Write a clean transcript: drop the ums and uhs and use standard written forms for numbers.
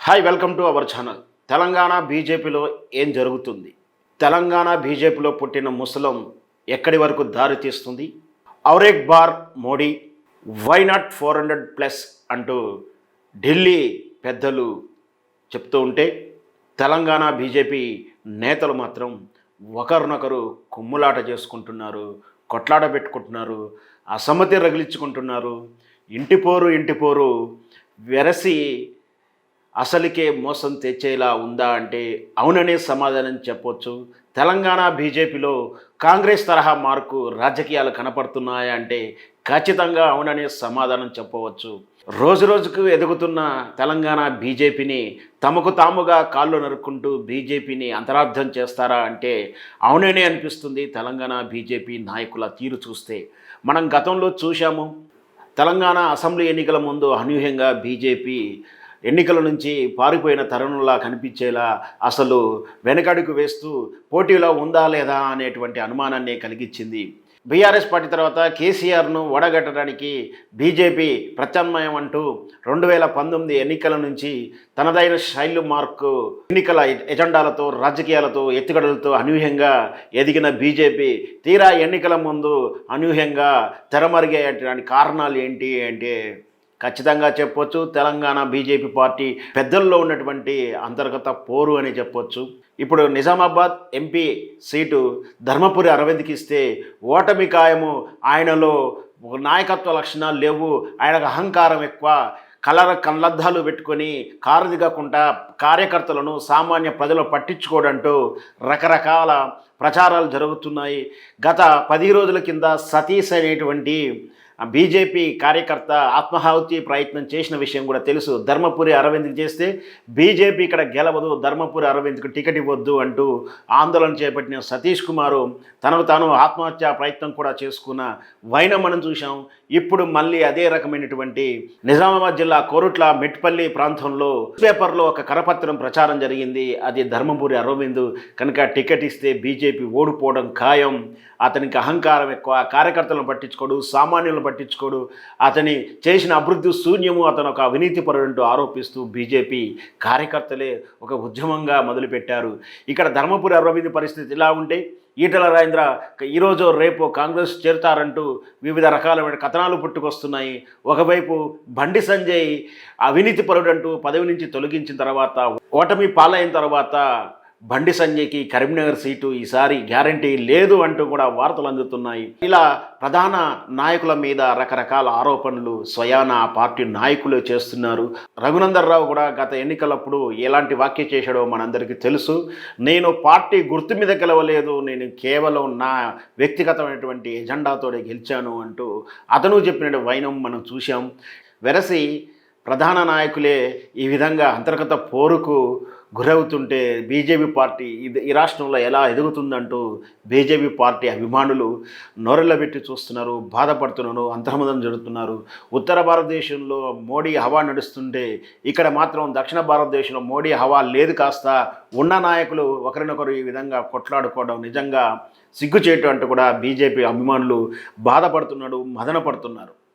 Hi, welcome to our channel. Telangana బీజేపీలో ఏం జరుగుతుంది? తెలంగాణ బీజేపీలో పుట్టిన ముసలం ఎక్కడి వరకు దారి తీస్తుంది? ఔరేక్ బార్ మోడీ, వై నాట్ 400+ అంటూ ఢిల్లీ పెద్దలు చెప్తూ ఉంటే, తెలంగాణ బీజేపీ నేతలు మాత్రం ఒకరినొకరు కుమ్ములాట చేసుకుంటున్నారు, కొట్లాట పెట్టుకుంటున్నారు, అసమ్మతి రగిలించుకుంటున్నారు. ఇంటిపోరు వెరసి అసలుకే మోసం తెచ్చేలా ఉందా అంటే అవుననే సమాధానం చెప్పొచ్చు. తెలంగాణ బీజేపీలో కాంగ్రెస్ తరహా మార్కు రాజకీయాలు కనపడుతున్నాయా అంటే ఖచ్చితంగా అవుననే సమాధానం చెప్పవచ్చు. రోజుకు ఎదుగుతున్న తెలంగాణ బీజేపీని తమకు తాముగా కాళ్ళు నరుక్కుంటూ బీజేపీని అంతరార్థం చేస్తారా అంటే అవుననే అనిపిస్తుంది. తెలంగాణ బీజేపీ నాయకుల తీరు చూస్తే మనం గతంలో చూశాము. తెలంగాణ అసెంబ్లీ ఎన్నికల ముందు అనూహ్యంగా బీజేపీ ఎన్నికల నుంచి పారిపోయిన తరుణంలా కనిపించేలా అసలు వెనకడుగు వేస్తూ పోటీలో ఉందా లేదా అనేటువంటి అనుమానాన్ని కలిగించింది. బీఆర్ఎస్ పార్టీ తర్వాత కేసీఆర్ను ఓడగట్టడానికి బీజేపీ ప్రత్యామ్నాయం అంటూ 2019 ఎన్నికల నుంచి తనదైన శైలి మార్కు ఎన్నికల ఎజెండాలతో, రాజకీయాలతో, ఎత్తుగడలతో అనూహ్యంగా ఎదిగిన బీజేపీ తీరా ఎన్నికల ముందు అనూహ్యంగా తెరమరిగేయడానికి కారణాలు ఏంటి అంటే ఖచ్చితంగా చెప్పొచ్చు, తెలంగాణ బీజేపీ పార్టీ పెద్దల్లో ఉన్నటువంటి అంతర్గత పోరు అని చెప్పొచ్చు. ఇప్పుడు నిజామాబాద్ ఎంపీ సీటు ధర్మపురి అరవింద్కి ఇస్తే ఓటమి ఖాయము. ఆయనలో నాయకత్వ లక్షణాలు లేవు, ఆయనకు అహంకారం ఎక్కువ, కళ్ళద్దాలు పెట్టుకొని కారు దిగకుండా కార్యకర్తలను, సామాన్య ప్రజలు పట్టించుకోడంటూ రకరకాల ప్రచారాలు జరుగుతున్నాయి. గత 10 రోజుల కింద సతీష్ అనేటువంటి బీజేపీ కార్యకర్త ఆత్మహత్య ప్రయత్నం చేసిన విషయం కూడా తెలుసు. ధర్మపురి అరవింద్కి చేస్తే బీజేపీ ఇక్కడ గెలవదు, ధర్మపురి అరవింద్కి టికెట్ ఇవ్వద్దు అంటూ ఆందోళన చేపట్టిన సతీష్ కుమారు తనకు తాను ఆత్మహత్య ప్రయత్నం కూడా చేసుకున్న వైనం మనం చూసాం. ఇప్పుడు మళ్ళీ అదే రకమైనటువంటి నిజామాబాద్ జిల్లా కోరుట్ల మెట్పల్లి ప్రాంతంలో పేపర్లో ఒక కరపత్రం ప్రచారం జరిగింది. అది ధర్మపురి అరవింద్ కనుక టికెట్ ఇస్తే బీజేపీ ఓడిపోవడం ఖాయం, అతనికి అహంకారం ఎక్కువ, కార్యకర్తలను పట్టించుకోడు, సామాన్యులను పట్టించుకోడు, అతని చేసిన అభివృద్ధి శూన్యము, అతను ఒక అవినీతిపరుడంటూ ఆరోపిస్తూ బీజేపీ కార్యకర్తలే ఒక ఉద్యమంగా మొదలుపెట్టారు. ఇక్కడ ధర్మపురి అరవింద్ పరిస్థితి ఇలా ఉంటే ఈటెల రాజేంద్ర ఈరోజు రేపు కాంగ్రెస్ చేరుతారంటూ వివిధ రకాలమైన కథనాలు పుట్టుకొస్తున్నాయి. ఒకవైపు బండి సంజయ్ అవినీతిపరుడంటూ పదవి నుంచి తొలగించిన తర్వాత, ఓటమి పాలైన తర్వాత బండి సంజయ్కి కరీంనగర్ సీటు ఈసారి గ్యారంటీ లేదు అంటూ కూడా వార్తలు అందుతున్నాయి. ఇలా ప్రధాన నాయకుల మీద రకరకాల ఆరోపణలు స్వయాన ఆ పార్టీ నాయకులు చేస్తున్నారు. రఘునందన్ రావు కూడా గత ఎన్నికలప్పుడు ఎలాంటి వ్యాఖ్య చేశాడో మనందరికీ తెలుసు. నేను పార్టీ గుర్తు మీద గెలవలేదు, నేను కేవలం నా వ్యక్తిగతమైనటువంటి ఎజెండాతోనే గెలిచాను అంటూ అతను చెప్పిన వైనం మనం చూసాం. వెరసి ప్రధాన నాయకులే ఈ విధంగా అంతర్గత పోరుకు గురవుతుంటే బీజేపీ పార్టీ ఈ రాష్ట్రంలో ఎలా ఎదుగుతుందంటూ బీజేపీ పార్టీ అభిమానులు నోరెళ్ళబెట్టి చూస్తున్నారు, బాధపడుతున్నారు, అంతర్మదం జరుగుతున్నారు. ఉత్తర భారతదేశంలో మోడీ హవా నడుస్తుంటే ఇక్కడ మాత్రం దక్షిణ భారతదేశంలో మోడీ హవా లేదు. కాస్త ఉన్న నాయకులు ఒకరినొకరు ఈ విధంగా కొట్లాడుకోవడం నిజంగా సిగ్గుచేటు అంటూ కూడా బీజేపీ అభిమానులు బాధపడుతున్నారు, మదన పడుతున్నారు.